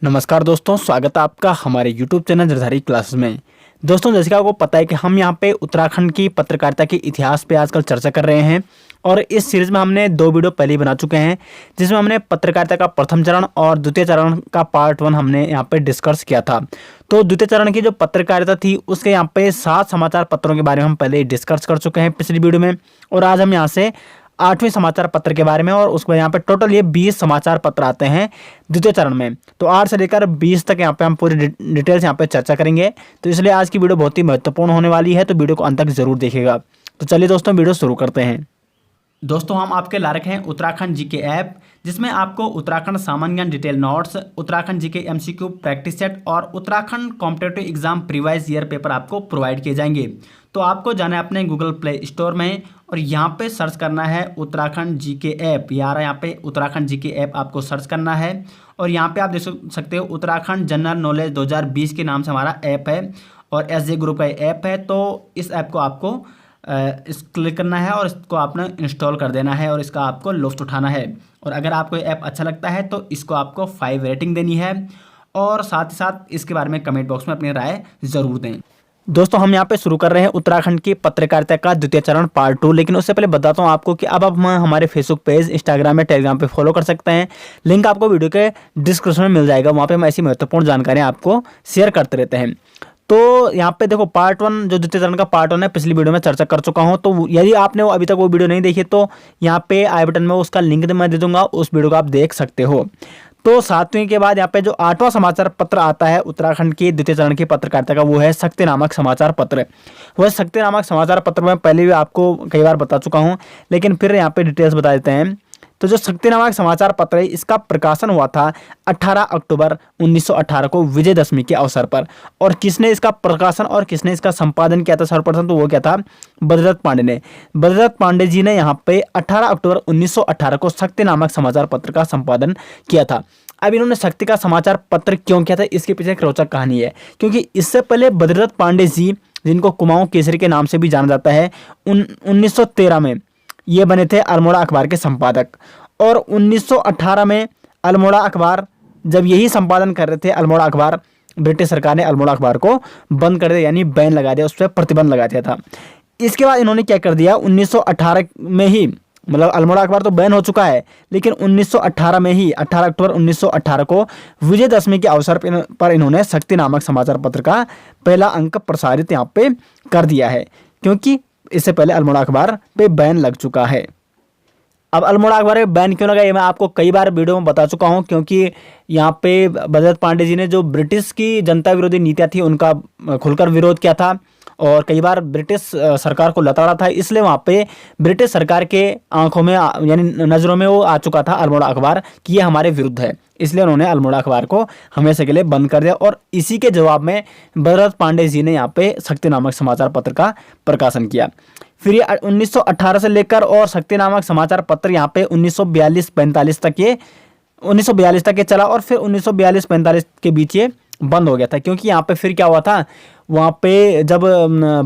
नमस्कार दोस्तों, स्वागत है आपका हमारे YouTube चैनल जरधारी क्लासेस में। दोस्तों, जैसे कि आपको पता है कि हम यहाँ पे उत्तराखंड की पत्रकारिता के इतिहास पे आजकल चर्चा कर रहे हैं और इस सीरीज़ में हमने 2 वीडियो पहले ही बना चुके हैं, जिसमें हमने पत्रकारिता का प्रथम चरण और द्वितीय चरण का पार्ट 1 हमने यहाँ पे डिस्कस किया था। तो द्वितीय चरण की जो पत्रकारिता थी उसके यहाँ पे 7 समाचार पत्रों के बारे में हम पहले ही डिस्कस कर चुके हैं पिछली वीडियो में, और आज हम यहाँ से 8वें समाचार पत्र के बारे में, और उसमें यहाँ पे टोटल ये 20 समाचार पत्र आते हैं द्वितीय चरण में। तो 8 से लेकर 20 तक यहाँ पे हम पूरी डिटेल्स यहाँ पे चर्चा करेंगे। तो इसलिए आज की वीडियो बहुत ही महत्वपूर्ण होने वाली है, तो वीडियो को अंत तक जरूर देखिएगा। तो चलिए दोस्तों, वीडियो शुरू करते हैं। दोस्तों, हम आपके ला रखे हैं उत्तराखंड जीके ऐप, जिसमें आपको उत्तराखंड सामान्य ज्ञान detail notes, Uttarakhand GK MCQ practice set और Uttarakhand competitive exam previous year paper आपको प्रोवाइड किए जाएंगे। तो आपको जाना है अपने गूगल प्ले स्टोर में और यहाँ पे सर्च करना है उत्तराखंड जीके ऐप। यार यहाँ पे उत्तराखंड जीके ऐप आपको सर्च करना है और यहाँ पे आप देख सकते हो उत्तराखंड जनरल नॉलेज 2020 के नाम से हमारा ऐप है और एसजे ग्रुप का ऐप है। तो इस ऐप को आपको इस क्लिक करना है और इसको आपने इंस्टॉल कर देना है और इसका आपको लुत्फ़ उठाना है। और अगर आपको ये ऐप अच्छा लगता है तो इसको आपको 5 रेटिंग देनी है और साथ ही साथ इसके बारे में कमेंट बॉक्स में अपनी राय ज़रूर दें। दोस्तों, हम यहाँ पे शुरू कर रहे हैं उत्तराखंड की पत्रकारिता का द्वितीय चरण पार्ट 2। लेकिन उससे पहले बताता हूँ आपको कि अब आप हमारे फेसबुक पेज, इंस्टाग्राम में, टेलीग्राम पे फॉलो कर सकते हैं। लिंक आपको वीडियो के डिस्क्रिप्शन में मिल जाएगा। वहाँ पे हम ऐसी महत्वपूर्ण जानकारियाँ आपको शेयर करते रहते हैं। तो यहाँ पे देखो, पार्ट 1 जो द्वितीय चरण का पार्ट 1 है, पिछली वीडियो में चर्चा कर चुका हूँ। तो यदि आपने अभी तक वो वीडियो नहीं देखी तो यहाँ पे आई बटन में उसका लिंक मैं दे दूंगा, उस वीडियो को आप देख सकते हो। तो 7वें के बाद यहाँ पे जो 8वां समाचार पत्र आता है उत्तराखंड की द्वितीय चरण की पत्रकारिता का, वो है शक्ति नामक समाचार पत्र। वह शक्ति नामक समाचार पत्र मैं पहले भी आपको कई बार बता चुका हूँ, लेकिन फिर यहाँ पे डिटेल्स बता देते हैं। तो जो शक्ति नामक समाचार पत्र है, इसका प्रकाशन हुआ था 18 अक्टूबर 1918 को विजयदशमी के अवसर पर। और किसने इसका प्रकाशन और किसने इसका संपादन किया था सर्वप्रथम, तो वो क्या था, बद्रीदत्त पांडे ने। बद्रीदत्त पांडे जी ने यहाँ पे 18 अक्टूबर 1918 को शक्ति नामक समाचार पत्र का संपादन किया था। अब इन्होंने शक्ति का समाचार पत्र क्यों किया था, इसके पीछे एक रोचक कहानी है। क्योंकि इससे पहले बद्रीदत्त पांडे जी, जिनको कुमाऊं केसरी के नाम से भी जाना जाता है, 1913 में ये बने थे अल्मोड़ा अखबार के संपादक। और 1918 में अल्मोड़ा अखबार जब यही संपादन कर रहे थे, अल्मोड़ा अखबार, ब्रिटिश सरकार ने अल्मोड़ा अखबार को बंद कर दिया, यानी बैन लगा दिया, उस पर प्रतिबंध लगा दिया था। इसके बाद इन्होंने क्या कर दिया, 1918 में ही, मतलब अल्मोड़ा अखबार तो बैन हो चुका है, लेकिन 1918 में ही 18 अक्टूबर 1918 को विजयदशमी के अवसर पर इन्होंने शक्ति नामक समाचार पत्र का पहला अंक प्रसारित यहाँ पे कर दिया है, क्योंकि इससे पहले अल्मोड़ा अखबार पे बैन लग चुका है। अब अल्मोड़ा अखबार पे बैन क्यों लगा, ये मैं आपको कई बार वीडियो में बता चुका हूँ। क्योंकि यहाँ पे बद्रीदत्त पांडे जी ने जो ब्रिटिश की जनता विरोधी नीतियाँ थी उनका खुलकर विरोध किया था और कई बार ब्रिटिश सरकार को लताड़ा था। इसलिए वहाँ पे ब्रिटिश सरकार के आंखों में, यानी नज़रों में वो आ चुका था अल्मोड़ा अखबार कि ये हमारे विरुद्ध है। इसलिए उन्होंने अल्मोड़ा अखबार को हमेशा के लिए बंद कर दिया और इसी के जवाब में बद्रीदत्त पांडे जी ने यहाँ पे शक्ति नामक समाचार पत्र का प्रकाशन किया। फिर ये 1918 से लेकर और शक्ति नामक समाचार पत्र यहाँ पे 1942-45 तक, ये 1942 तक ये चला और फिर 1942-45 के बीच ये बंद हो गया था। क्योंकि यहाँ पे फिर क्या हुआ था, वहाँ पे जब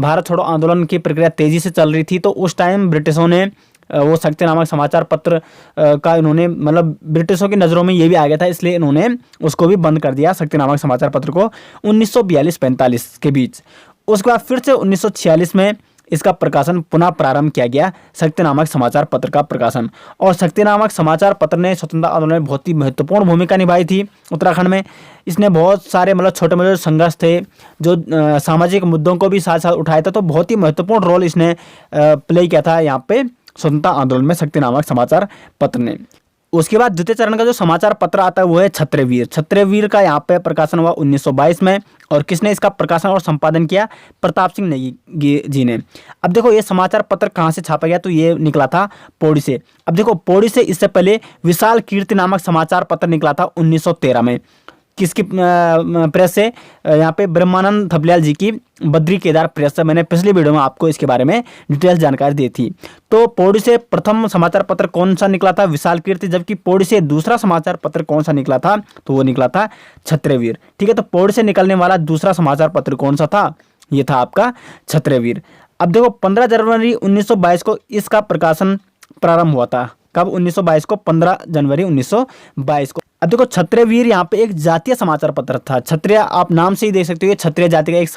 भारत छोड़ो आंदोलन की प्रक्रिया तेज़ी से चल रही थी, तो उस टाइम ब्रिटिशों ने वो शक्ति नामक समाचार पत्र का इन्होंने, मतलब ब्रिटिशों की नज़रों में ये भी आ गया था, इसलिए इन्होंने उसको भी बंद कर दिया, शक्ति नामक समाचार पत्र को, 1942-45 के बीच। उसके बाद फिर से 1946 में इसका प्रकाशन पुनः प्रारंभ किया गया, शक्ति नामक समाचार पत्र का प्रकाशन। और शक्ति नामक समाचार पत्र ने स्वतंत्रता आंदोलन में बहुत ही महत्वपूर्ण भूमिका निभाई थी उत्तराखंड में। इसने बहुत सारे, मतलब छोटे मोटे संघर्ष थे जो सामाजिक मुद्दों को भी साथ साथ उठाया था, तो बहुत ही महत्वपूर्ण रोल इसने प्ले किया था यहाँ पे स्वतंत्रता आंदोलन में शक्ति नामक समाचार पत्र ने। उसके बाद द्वितीय चरण का जो समाचार पत्र आता है वो है क्षत्रिय वीर का यहाँ पे प्रकाशन हुआ 1922 में। और किसने इसका प्रकाशन और संपादन किया, प्रताप सिंह नेगी जी ने। अब देखो, ये समाचार पत्र कहाँ से छापा गया, तो ये निकला था पौड़ी से। अब देखो, पौड़ी से इससे पहले विशाल कीर्ति नामक समाचार पत्र निकला था 1913 में। किसकी प्रेस से, यहाँ पे ब्रह्मानंद थपलियाल जी की बद्री केदार प्रेस से। मैंने पिछली वीडियो में आपको इसके बारे में डिटेल्स जानकारी दी थी। तो पौड़ी से प्रथम समाचार पत्र कौन सा निकला था, विशाल कीर्ति, जबकि पौड़ी से दूसरा समाचार पत्र कौन सा निकला था, तो वो निकला था क्षत्रिय वीर। ठीक है, तो पौड़ी से निकलने वाला दूसरा समाचार पत्र कौन सा था, ये था आपका क्षत्रिय वीर। अब देखो, 15 जनवरी 1922 को इसका प्रकाशन प्रारंभ हुआ था। कब, 1922 को, 15 जनवरी 1922 को। अब देखो क्षत्रिय वीर यहाँ पे एक जातीय समाचार पत्र था। क्षत्रिय आप नाम से ही देख सकते हो, ये क्षत्रिय जाति का एक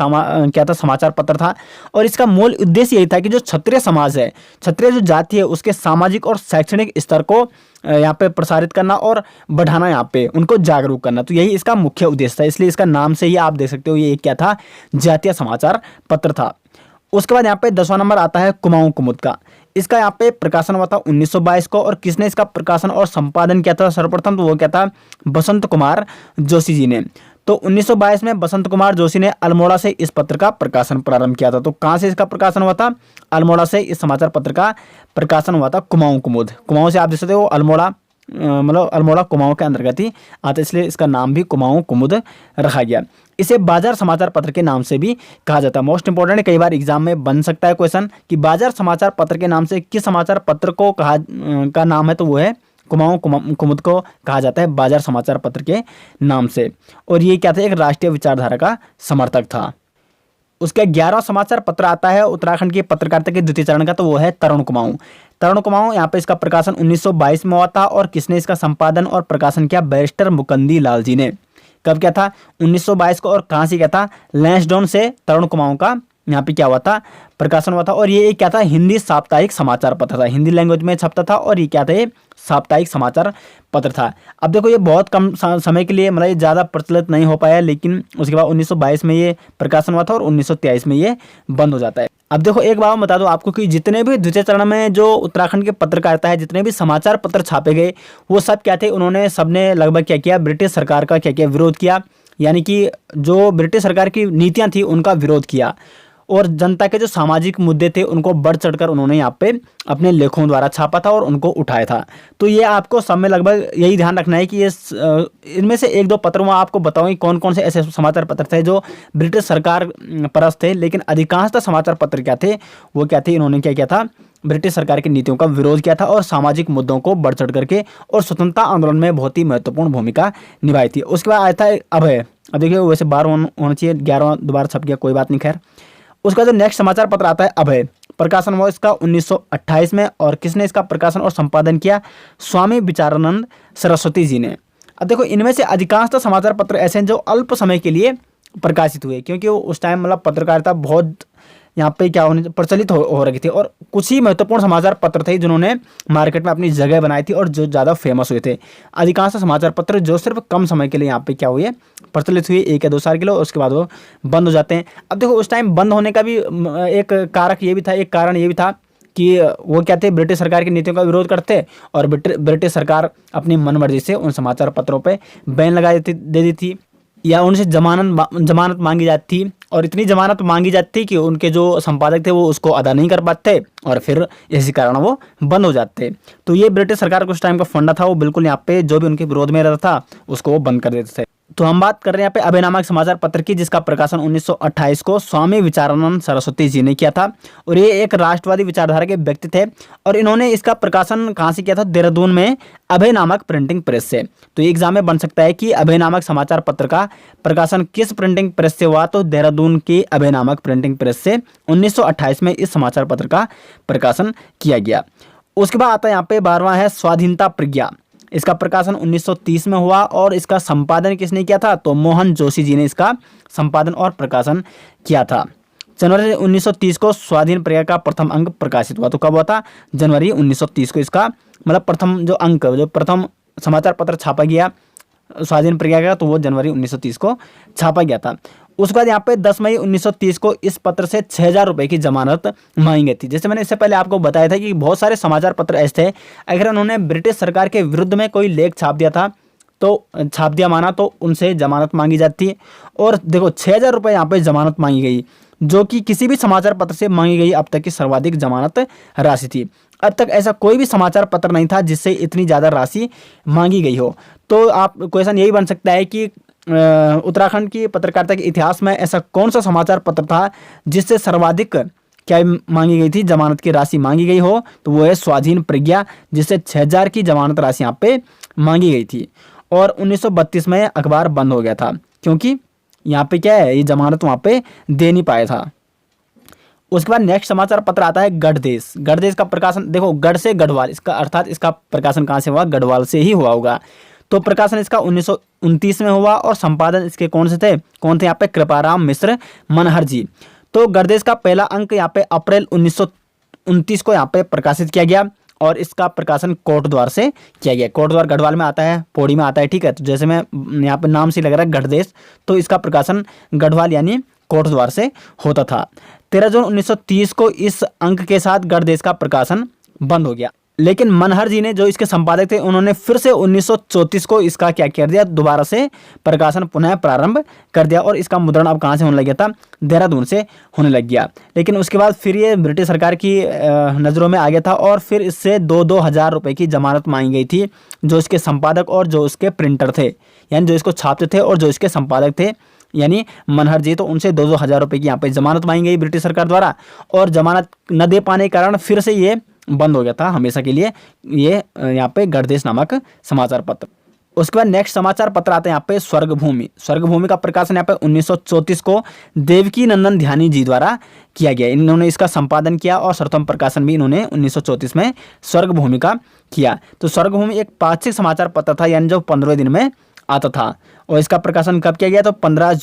क्या था, समाचार पत्र था। और इसका मूल उद्देश्य यही था कि जो क्षत्रिय समाज है, क्षत्रिय जो जाति है, उसके सामाजिक और शैक्षणिक स्तर को यहाँ पे प्रसारित करना और बढ़ाना, यहाँ पे उनको जागरूक करना। तो यही इसका मुख्य उद्देश्य था, इसलिए इसका नाम से ही आप देख सकते हो ये एक क्या था, जातीय समाचार पत्र था। उसके बाद यहाँ पे 10वां नंबर आता है कुमाऊं कुमुद का। इसका यहाँ पे प्रकाशन हुआ था 1922 को। और किसने इसका प्रकाशन और संपादन किया था सर्वप्रथम, तो वो क्या था, बसंत कुमार जोशी जी ने। तो 1922 में बसंत कुमार जोशी ने अल्मोड़ा से इस पत्र का प्रकाशन प्रारंभ किया था। तो कहाँ से इसका प्रकाशन हुआ था, अल्मोड़ा से इस समाचार पत्र का प्रकाशन हुआ था। कुमाऊं कुमुद, कुमाऊं से आप देख सकते हो अल्मोड़ा, मतलब अल्मोड़ा कुमाऊं के अंतर्गत ही आता, इसलिए इसका नाम भी कुमाऊं कुमुद रखा गया। इसे बाजार समाचार पत्र के नाम से भी कहा जाता है। मोस्ट इंपॉर्टेंट है, कई बार एग्जाम में बन सकता है क्वेश्चन कि बाजार समाचार पत्र के नाम से किस समाचार पत्र को का नाम है, तो वो है कुमाऊं कुमुद को कहा जाता है बाजार समाचार पत्र के नाम से। और ये क्या था, एक राष्ट्रीय विचारधारा का समर्थक था। उसका 11वां समाचार पत्र आता है उत्तराखंड की पत्रकारिता के द्वितीय चरण का, तो वो है तरुण कुमाऊं। तरुण कुमाऊं यहाँ पे इसका प्रकाशन 1922 में हुआ था। और किसने इसका संपादन और प्रकाशन किया, बैरिस्टर मुकंदी लाल जी ने। कब क्या था, 1922 को। और कहाँ से क्या था, लैंसडाउन से तरुण कुमाऊं का यहाँ पे क्या हुआ था, प्रकाशन हुआ था। और ये क्या था, हिंदी साप्ताहिक समाचार पत्र था, हिंदी लैंग्वेज में छपता था। और ये क्या था, ये साप्ताहिक समाचार पत्र था। अब देखो ये बहुत कम समय के लिए, मतलब ये ज़्यादा प्रचलित नहीं हो पाया, लेकिन उसके बाद 1922 में ये प्रकाशन हुआ था और 1923 में ये बंद हो जाता है। अब देखो एक बात बता दो आपको कि जितने भी द्वितीय चरण में जो उत्तराखंड के पत्रकारिता है, जितने भी समाचार पत्र छापे गए, वो सब क्या थे, उन्होंने सबने लगभग क्या किया, ब्रिटिश सरकार का क्या किया, विरोध किया। यानी कि जो ब्रिटिश सरकार की नीतियाँ थी उनका विरोध किया। और जनता के जो सामाजिक मुद्दे थे उनको बढ़ चढ़कर उन्होंने यहाँ पे अपने लेखों द्वारा छापा था और उनको उठाया था। तो ये आपको सब में लगभग यही ध्यान रखना है कि ये इनमें से एक दो पत्र मैं आपको बताऊँ कौन कौन से ऐसे समाचार पत्र थे जो ब्रिटिश सरकार परस्त थे, लेकिन अधिकांशतः समाचार पत्र क्या थे, वो क्या थे, इन्होंने क्या किया था, ब्रिटिश सरकार की नीतियों का विरोध किया था और सामाजिक मुद्दों को बढ़ चढ़ करके और स्वतंत्रता आंदोलन में बहुत ही महत्वपूर्ण भूमिका निभाई थी। उसके बाद आया था अभय। अब देखिए वैसे 12 होना चाहिए, 11वां दोबारा छप गया, कोई बात नहीं, खैर। उसका जो नेक्स्ट समाचार पत्र आता है अभय, प्रकाशन हुआ इसका 1928 में। और किसने इसका प्रकाशन और संपादन किया, स्वामी विचारानंद सरस्वती जी ने। अब देखो इनमें से अधिकांशतः समाचार पत्र ऐसे हैं जो अल्प समय के लिए प्रकाशित हुए, क्योंकि उस टाइम मतलब पत्रकारिता बहुत यहाँ पे क्या होने प्रचलित हो रही थी। और कुछ ही महत्वपूर्ण समाचार पत्र थे जिन्होंने मार्केट में अपनी जगह बनाई थी और जो ज़्यादा फेमस हुए थे। अधिकांश समाचार पत्र जो सिर्फ कम समय के लिए यहाँ पे क्या हुए, प्रचलित हुए, 1 या 2 साल के लिए, उसके बाद वो बंद हो जाते हैं। अब देखो उस टाइम बंद होने का भी एक कारक ये भी था, एक कारण ये भी था कि वो क्या थे, ब्रिटिश सरकार की नीतियों का विरोध करते और ब्रिटिश सरकार अपनी मनमर्जी से उन समाचार पत्रों पर बैन लगा दे दी थी या उनसे जमानत मांगी जाती थी। और इतनी जमानत मांगी जाती थी कि उनके जो संपादक थे वो उसको अदा नहीं कर पाते और फिर इसी कारण वो बंद हो जाते। तो ये ब्रिटिश सरकार का उस टाइम का फंडा था, वो बिल्कुल यहाँ पे जो भी उनके विरोध में रहता था उसको वो बंद कर देते थे। तो हम बात कर रहे हैं यहाँ पे अभय नामक समाचार पत्र की, जिसका प्रकाशन 1928 को स्वामी विचारानंद सरस्वती जी ने किया था। और ये एक राष्ट्रवादी विचारधारा के व्यक्ति थे और इन्होंने इसका प्रकाशन कहाँ से किया था, देहरादून में अभय नामक प्रिंटिंग प्रेस से। तो एग्जाम में बन सकता है कि अभय नामक समाचार पत्र का प्रकाशन किस प्रिंटिंग प्रेस से हुआ, तो देहरादून की अभय नामक प्रिंटिंग प्रेस से 1928 में इस समाचार पत्र का प्रकाशन किया गया। उसके बाद आता है यहाँ पे 12वां है स्वाधीनता प्रज्ञा। इसका प्रकाशन 1930 में हुआ और इसका संपादन किसने किया था, तो मोहन जोशी जी ने इसका संपादन और प्रकाशन किया था। जनवरी 1930 को स्वाधीन प्रज्ञा का प्रथम अंक प्रकाशित हुआ। तो कब हुआ था, जनवरी 1930 को इसका मतलब प्रथम जो अंक, जो प्रथम समाचार पत्र छापा गया स्वाधीन प्रज्ञा का, तो वो जनवरी 1930 को छापा गया था। उसके बाद यहाँ पे 10 मई 1930 को इस पत्र से 6000 रुपये की जमानत मांगी गई थी। जैसे मैंने इससे पहले आपको बताया था कि बहुत सारे समाचार पत्र ऐसे थे, अगर उन्होंने ब्रिटिश सरकार के विरुद्ध में कोई लेख छाप दिया था तो छाप दिया माना तो उनसे जमानत मांगी जाती है। और देखो 6000 रुपये यहाँ पे जमानत मांगी गई, जो कि किसी भी समाचार पत्र से मांगी गई अब तक की सर्वाधिक जमानत राशि थी। अब तक ऐसा कोई भी समाचार पत्र नहीं था जिससे इतनी ज़्यादा राशि मांगी गई हो। तो आप क्वेश्चन यही बन सकता है कि उत्तराखंड की पत्रकारिता के इतिहास में ऐसा कौन सा समाचार पत्र था जिससे सर्वाधिक क्या मांगी गई थी, जमानत की राशि मांगी गई हो, तो वो है स्वाधीन प्रज्ञा, जिससे 6000 की जमानत राशि यहाँ पे मांगी गई थी। और 1932 में अखबार बंद हो गया था क्योंकि यहाँ पे क्या है, ये जमानत वहाँ पे दे नहीं पाया था। उसके बाद नेक्स्ट समाचार पत्र आता है गढ़देश। गढ़देश का प्रकाशन देखो, गढ़ से गढ़वाल, इसका अर्थात इसका प्रकाशन कहाँ से हुआ, गढ़वाल से ही हुआ होगा। तो प्रकाशन इसका 1929 में हुआ और संपादन इसके कौन थे यहाँ पे कृपाराम मिश्र मनहर जी। तो गर्देश का पहला अंक यहाँ पे अप्रैल 1929 को यहाँ पे प्रकाशित किया गया और इसका प्रकाशन कोटद्वार से किया गया। कोटद्वार गढ़वाल में आता है, पौड़ी में आता है, ठीक है। तो जैसे मैं यहाँ पे नाम से लग रहा है गढ़देश, तो इसका प्रकाशन गढ़वाल यानी कोटद्वार से होता था। 13 जून 1930 को इस अंक के साथ गढ़देश का प्रकाशन बंद हो गया, लेकिन मनहर जी ने जो इसके संपादक थे उन्होंने फिर से 1934 को इसका क्या कर दिया, दोबारा से प्रकाशन पुनः प्रारंभ कर दिया और इसका मुद्रण अब कहाँ से होने लग गया था, देहरादून से होने लग गया। लेकिन उसके बाद फिर ये ब्रिटिश सरकार की नज़रों में आ गया था और फिर इससे 2,000 रुपये की जमानत मांगी गई थी, जो इसके संपादक और जो उसके प्रिंटर थे, यानी जो इसको छापते थे और जो इसके संपादक थे यानी मनहर जी, तो उनसे 2,000 रुपये की यहाँ पे जमानत मांगी गई ब्रिटिश सरकार द्वारा। और जमानत न दे पाने के कारण फिर से ये बंद हो गया था हमेशा के लिए, ये यहाँ पे गढ़देश नामक समाचार पत्र। उसके बाद नेक्स्ट समाचार पत्र आते हैं यहाँ पे स्वर्गभूमि। स्वर्गभूमि का प्रकाशन यहाँ पे 1934 को देवकी नंदन ध्यानी जी द्वारा किया गया। इन्होंने इसका संपादन किया और सर्वप्रथम प्रकाशन भी इन्होंने 1934 में स्वर्गभूमि का किया। तो स्वर्गभूमि एक पाक्षिक समाचार पत्र था, यानी जो 15 दिन में आता था। और इसका प्रकाशन कब किया गया, तो 15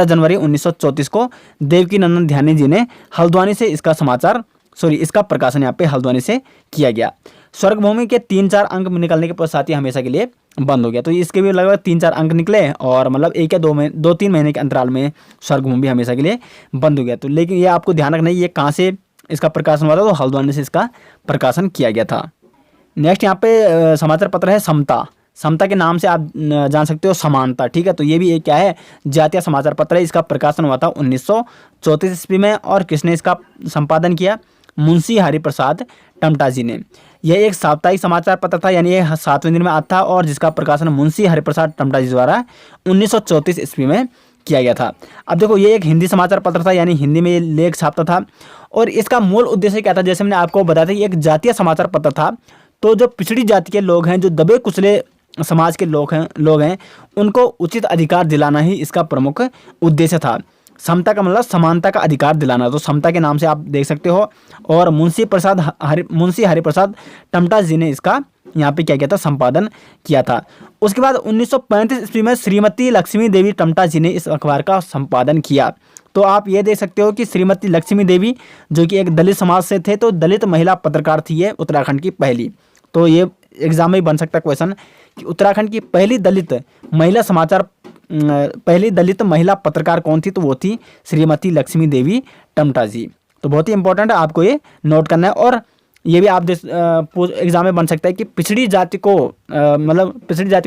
जनवरी 1934 को देवकी नंदन ध्यानी जी ने हल्द्वानी से इसका प्रकाशन यहाँ पे हल्द्वानी से किया गया। स्वर्गभूमि के 3-4 अंक निकलने के पश्चात ही हमेशा के लिए बंद हो गया। तो इसके भी लगभग 3-4 अंक निकले और मतलब 1 या 2-3 महीने के अंतराल में स्वर्गभूमि हमेशा के लिए बंद हो गया। तो लेकिन ये आपको ध्यान रखना है, ये कहाँ से इसका प्रकाशन हुआ था, तो हल्द्वानी से इसका प्रकाशन किया गया था। नेक्स्ट यहाँ पे समाचार पत्र है समता। समता के नाम से आप जान सकते हो समानता, ठीक है। तो ये भी एक क्या है, जातीय समाचार पत्र है। इसका प्रकाशन हुआ था 1934 ईस्वी में और किसने इसका संपादन किया, मुंशी हरिप्रसाद टमटा जी ने। यह एक साप्ताहिक समाचार पत्र था, यानी यह 7वें दिन में आता था और जिसका प्रकाशन मुंशी हरिप्रसाद टमटा जी द्वारा 1934 ईस्वी में किया गया था। अब देखो, ये एक हिंदी समाचार पत्र था, यानी हिंदी में ये लेख छापता था और इसका मूल उद्देश्य क्या था, जैसे मैंने आपको बताया था, ये एक जातीय समाचार पत्र था। तो जो पिछड़ी जाति के लोग हैं, जो दबे कुचले समाज के लोग हैं उनको उचित अधिकार दिलाना ही इसका प्रमुख उद्देश्य था। समता का मतलब समानता का अधिकार दिलाना, तो समता के नाम से आप देख सकते हो। और मुंशी हरिप्रसाद टमटा जी ने इसका यहाँ पे क्या किया था, संपादन किया था। उसके बाद 1935 ईस्वी में श्रीमती लक्ष्मी देवी टमटा जी ने इस अखबार का संपादन किया। तो आप ये देख सकते हो कि श्रीमती लक्ष्मी देवी जो कि एक दलित समाज से थे, तो दलित महिला पत्रकार थी ये उत्तराखंड की पहली। तो ये एग्जाम में बन सकता क्वेश्चन कि उत्तराखंड की पहली दलित महिला पत्रकार कौन थी, तो वो थी श्रीमती लक्ष्मी देवी टमटा जी। तो बहुत ही इंपॉर्टेंट है, आपको ये नोट करना है। और ये भी आप एग्जाम में बन सकता है कि पिछड़ी जाति को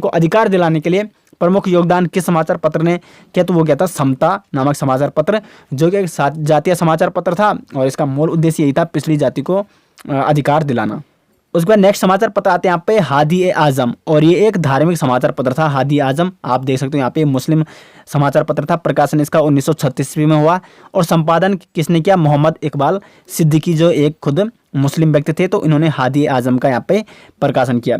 अधिकार दिलाने के लिए प्रमुख योगदान किस समाचार पत्र ने किया, तो वो क्या था, समता नामक समाचार पत्र, जो कि एक जातीय समाचार पत्र था और इसका मूल उद्देश्य यही था, पिछड़ी जाति को अधिकार दिलाना। उसके बाद नेक्स्ट समाचार पत्र आते हैं यहाँ पे हादी ए आजम, और ये एक धार्मिक समाचार पत्र था। हादी आजम आप देख सकते हो यहाँ पे मुस्लिम समाचार पत्र था। प्रकाशन इसका 1936 ईस्वी में हुआ और संपादन किसने किया, मोहम्मद इकबाल सिद्दीकी, जो एक खुद मुस्लिम व्यक्ति थे। तो इन्होंने हादी आजम का यहाँ पे प्रकाशन किया।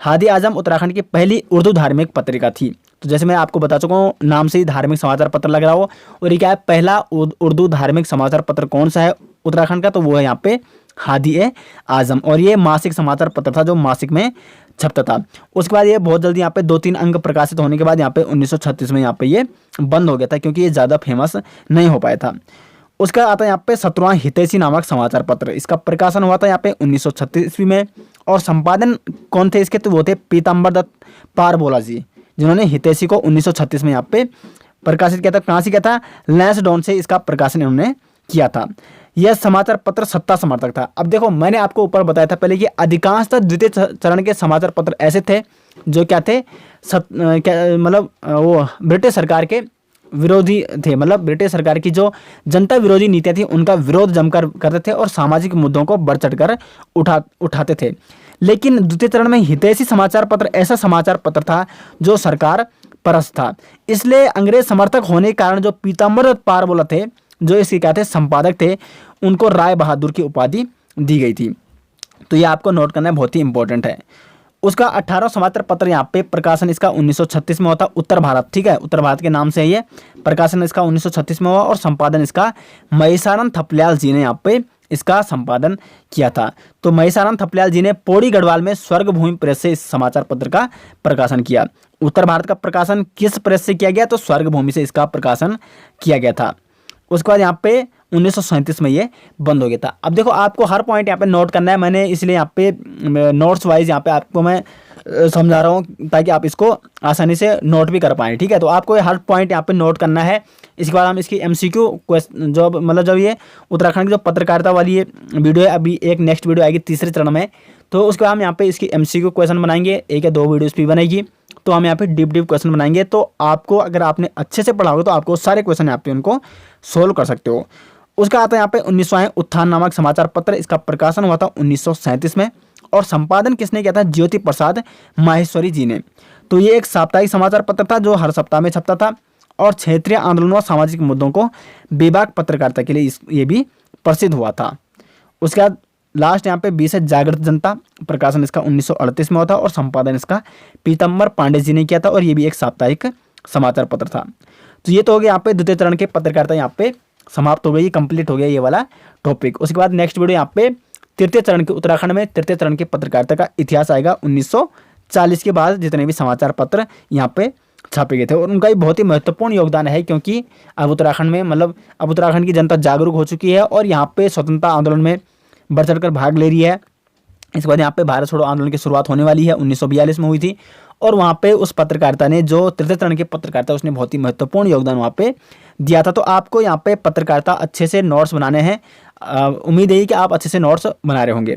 हादी आजम उत्तराखंड की पहली उर्दू धार्मिक पत्रिका थी। तो जैसे मैं आपको बता चुका हूँ, नाम से ही धार्मिक समाचार पत्र लग रहा हो। और ये क्या है, पहला उर्दू धार्मिक समाचार पत्र कौन सा है उत्तराखंड का, तो वो है यहाँ पे हादी ए आजम। और ये मासिक समाचार पत्र था जो मासिक में छपता था। उसके बाद ये बहुत जल्दी यहाँ पे 2-3 अंक प्रकाशित होने के बाद यहाँ पे 1936 में यहाँ पे ये बंद हो गया था, क्योंकि ये ज़्यादा फेमस नहीं हो पाया था। उसका आता है यहाँ पे 17वां हितैषी नामक समाचार पत्र। इसका प्रकाशन हुआ था यहाँ पे 1936 ईस्वी में और संपादन कौन थे इसके, तो वो थे पीताम्बर दत्त पारबोला जी, जिन्होंने हितैषी को 1936 में यहाँ पे प्रकाशित किया था। कहाँ से किया था, लैंसडाउन से इसका प्रकाशन इन्होंने किया था। यह समाचार पत्र सत्ता समर्थक था। अब देखो, मैंने आपको ऊपर बताया था पहले कि अधिकांशतः द्वितीय चरण के समाचार पत्र ऐसे थे जो क्या थे, वो ब्रिटिश सरकार के विरोधी थे। मतलब ब्रिटिश सरकार की जो जनता विरोधी नीतियाँ थी उनका विरोध जमकर करते थे और सामाजिक मुद्दों को बढ़ चढ़कर उठाते थे। लेकिन द्वितीय चरण में हितैषी समाचार पत्र ऐसा समाचार पत्र था जो सरकार परस्त था। इसलिए अंग्रेज समर्थक होने के कारण जो पीताम्बर दत्त पारबोला थे, जो इसके क्या थे, संपादक थे, उनको राय बहादुर की उपाधि दी गई थी। तो ये आपको नोट करना बहुत ही इंपॉर्टेंट है। उसका 18वां समाचार पत्र यहाँ पे प्रकाशन इसका 1936 में होता, उत्तर भारत, ठीक है, उत्तर भारत के नाम से ये प्रकाशन इसका 1936 में हुआ और संपादन इसका महिषानंद थपलियाल जी ने यहाँ पे इसका संपादन किया था। तो महिषानंद थपलियाल जी ने पौड़ी गढ़वाल में स्वर्गभूमि प्रेस से इस समाचार पत्र का प्रकाशन किया। उत्तर भारत का प्रकाशन किस प्रेस से किया गया? तो स्वर्गभूमि से इसका प्रकाशन किया गया था। उसके बाद यहाँ पे 1937 में ये बंद हो गया था। अब देखो आपको हर पॉइंट यहाँ पे नोट करना है, मैंने इसलिए यहाँ पे नोट्स वाइज यहाँ पे आपको मैं समझा रहा हूँ ताकि आप इसको आसानी से नोट भी कर पाएँ, ठीक है। तो आपको हर पॉइंट यहाँ पे नोट करना है। इसके बाद हम इसकी MCQ क्वेश्चन जो मतलब जब ये उत्तराखंड की जो पत्रकारिता वाली ये वीडियो है, अभी एक नेक्स्ट वीडियो आएगी तीसरे चरण में, तो उसके बाद हम यहाँ पे इसकी MCQ क्वेश्चन बनाएंगे, 1 या 2 वीडियोस भी बनेगी। तो हम यहाँ पे डीप क्वेश्चन बनाएंगे। तो आपको अगर आपने अच्छे से पढ़ा होगा तो आपको सारे क्वेश्चन यहाँ पे उनको सोल्व कर सकते हो। उसका आता है यहाँ पे 1900 उत्थान नामक समाचार पत्र, इसका प्रकाशन हुआ था 1937 में और संपादन किसने किया था? ज्योति प्रसाद माहेश्वरी जी ने। तो ये एक साप्ताहिक समाचार पत्र था जो हर सप्ताह में छपता था और क्षेत्रीय आंदोलनों और सामाजिक मुद्दों को बेबाक पत्रकारिता के लिए ये भी प्रसिद्ध हुआ था। उसके बाद लास्ट यहाँ पे 20 है जागृत जनता, प्रकाशन इसका 1938 में हुआ था और संपादन इसका पीतम्बर पांडे जी ने किया था और ये भी एक साप्ताहिक समाचार पत्र था। तो ये तो हो गया यहाँ पे द्वितीय चरण के पत्रकारिता यहाँ पे समाप्त हो गई, कंप्लीट हो गया ये वाला टॉपिक। उसके बाद नेक्स्ट वीडियो यहाँ पे तृतीय चरण के उत्तराखंड में तृतीय चरण के पत्रकारिता का इतिहास आएगा। 1940 के बाद जितने भी समाचार पत्र यहाँ पे छापे गए थे और उनका भी बहुत ही महत्वपूर्ण योगदान है, क्योंकि अब उत्तराखंड में मतलब अब उत्तराखंड की जनता जागरूक हो चुकी है और यहाँ पे स्वतंत्रता आंदोलन में बढ़ चढ़कर भाग ले रही है। इसके बाद यहाँ पे भारत छोड़ो आंदोलन की शुरुआत होने वाली है, 1942 में हुई थी और वहाँ पे उस पत्रकारिता ने जो तृतीय चरण की पत्रकारिता उसने बहुत ही महत्वपूर्ण योगदान वहाँ पे दिया था। तो आपको यहाँ पे पत्रकारिता अच्छे से नोट्स बनाने हैं, उम्मीद है कि आप अच्छे से नोट्स बना रहे होंगे।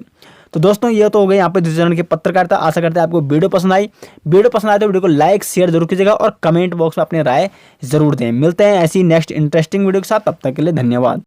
तो दोस्तों ये तो हो गए यहाँ पे द्वितीय चरण की पत्रकारिता। आशा करते हैं आपको वीडियो पसंद आई। वीडियो पसंद आए तो वीडियो को लाइक शेयर जरूर कीजिएगा और कमेंट बॉक्स में अपनी राय जरूर दें। मिलते हैं ऐसी नेक्स्ट इंटरेस्टिंग वीडियो के साथ, तब तक के लिए धन्यवाद।